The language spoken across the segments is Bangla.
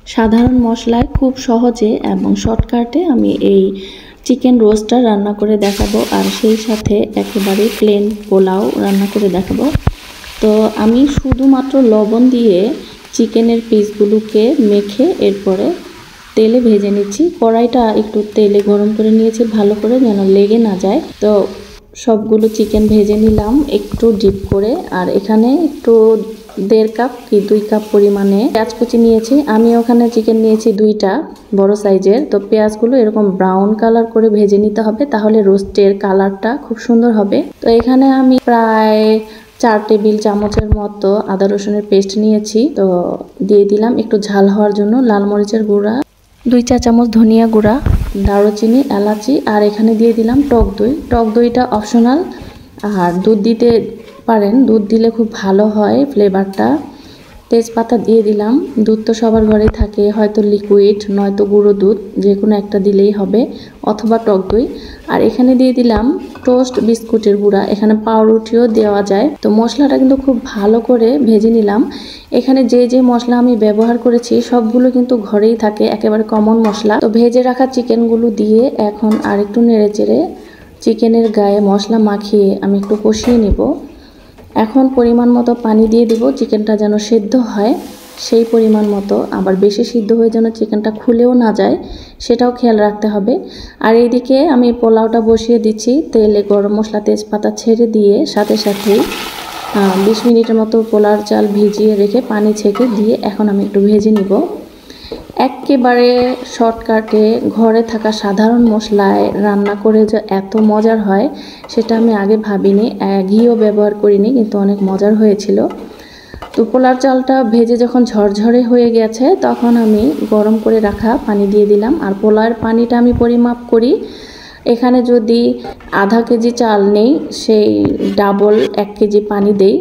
সাধারণ মশলায় খুব সহজে এবং শর্টকাটে আমি এই চিকেন রোস্টটা রান্না করে দেখাবো, আর সেই সাথে একেবারে প্লেন পোলাও রান্না করে দেখাবো। তো আমি শুধুমাত্র লবণ দিয়ে চিকেনের পিসগুলোকে মেখে এরপরে তেলে ভেজে নিচ্ছি। কড়াইটা একটু তেলে গরম করে নিয়েছি ভালো করে, যেন লেগে না যায়। তো সবগুলো চিকেন ভেজে নিলাম একটু ডিপ করে। আর এখানে একটু 1.5 কাপ কি 2 কাপ পরিমাণে পেঁয়াজ কুচি নিয়েছি। আমি ওখানে চিকেন নিয়েছি 2টা বড় সাইজের। তো পেঁয়াজগুলো এরকম ব্রাউন কালার করে ভেজে নিতে হবে, তাহলে রোস্টের কালারটা খুব সুন্দর হবে। তো এখানে আমি প্রায় 4 টেবিল চামচের মতো আদা রসুনের পেস্ট নিয়েছি। তো দিয়ে দিলাম একটু ঝাল হওয়ার জন্য লাল মরিচের গুঁড়া, 2 চা চামচ ধনিয়া গুঁড়া, দারুচিনি, এলাচি, আর এখানে দিয়ে দিলাম টক দই। টক দইটা অপশনাল, আর দুধ দিতে পারেন, দুধ দিলে খুব ভালো হয় ফ্লেভারটা। তেজপাতা দিয়ে দিলাম। দুধ তো সবার ঘরেই থাকে, হয়তো লিকুইড নয়তো গুঁড়ো দুধ, যে কোনো একটা দিলেই হবে, অথবা টক দই। আর এখানে দিয়ে দিলাম টোস্ট বিস্কুটের গুঁড়া, এখানে পাউরুটিও দেওয়া যায়। তো মশলাটা কিন্তু খুব ভালো করে ভেজে নিলাম। এখানে যে যে মশলা আমি ব্যবহার করেছি সবগুলো কিন্তু ঘরেই থাকে, একেবারে কমন মশলা। তো ভেজে রাখা চিকেনগুলো দিয়ে এখন আরেকটু নেড়ে চেড়ে চিকেনের গায়ে মশলা মাখিয়ে আমি একটু কষিয়ে নিব। এখন পরিমাণ মতো পানি দিয়ে দিব, চিকেনটা যেন সেদ্ধ হয় সেই পরিমাণ মতো। আবার বেশি সিদ্ধ হয়ে যেন চিকেনটা খুলেও না যায়, সেটাও খেয়াল রাখতে হবে। আর এইদিকে আমি পোলাওটা বসিয়ে দিচ্ছি। তেলে গরম মশলা তেজপাতা ছেড়ে দিয়ে সাথে সাথেই 20 মিনিটের মতো পোলার চাল ভিজিয়ে রেখে পানি ছেঁকে দিয়ে এখন আমি একটু ভেজে নিব। একেবারে শর্টকাটে ঘরে থাকা সাধারণ মশলায় রান্না করে যে এত মজার হয় সেটা আমি আগে ভাবিনি। ঘিও ব্যবহার করিনি, কিন্তু অনেক মজার হয়েছিল। তো পোলার চালটা ভেজে যখন ঝরঝরে হয়ে গেছে তখন আমি গরম করে রাখা পানি দিয়ে দিলাম। আর পোলার পানিটা আমি পরিমাপ করি, এখানে যদি আধা কেজি চাল নেই সেই ডাবল 1 কেজি পানি দেই।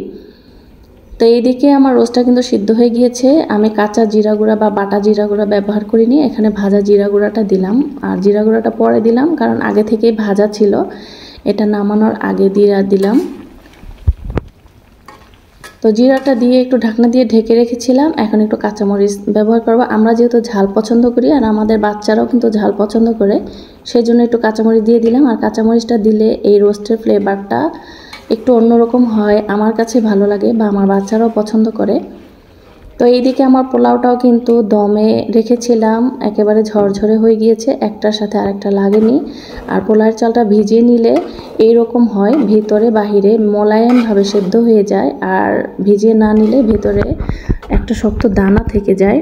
তো এইদিকে আমার রোস্টটা কিন্তু সিদ্ধ হয়ে গিয়েছে। আমি কাঁচা জিরা গুঁড়া বা বাটা জিরা গুঁড়া ব্যবহার করিনি, এখানে ভাজা জিরা গুঁড়াটা দিলাম। আর জিরা গুঁড়াটা পরে দিলাম, কারণ আগে থেকেই ভাজা ছিল, এটা নামানোর আগে দিয়ে দিলাম। তো জিরাটা দিয়ে একটু ঢাকনা দিয়ে ঢেকে রেখেছিলাম। এখন একটু কাঁচামরিচ ব্যবহার করব। আমরা যেহেতু ঝাল পছন্দ করি আর আমাদের বাচ্চারাও কিন্তু ঝাল পছন্দ করে, সেজন্য একটু কাঁচামরিচ দিয়ে দিলাম। আর কাঁচামরিচটা দিলে এই রোস্টের ফ্লেভারটা একটু অন্যরকম হয়, আমার কাছে ভালো লাগে বা আমার বাচ্চারাও পছন্দ করে। তো এইদিকে আমার পোলাওটাও কিন্তু দমে রেখেছিলাম, একেবারে ঝরঝরে হয়ে গিয়েছে, একটার সাথে আরেকটা লাগেনি। আর পোলাওর চালটা ভিজিয়ে নিলে এইরকম হয়, ভিতরে বাহিরে মোলায়েমভাবে সেদ্ধ হয়ে যায়। আর ভিজিয়ে না নিলে ভিতরে একটা শক্ত দানা থেকে যায়।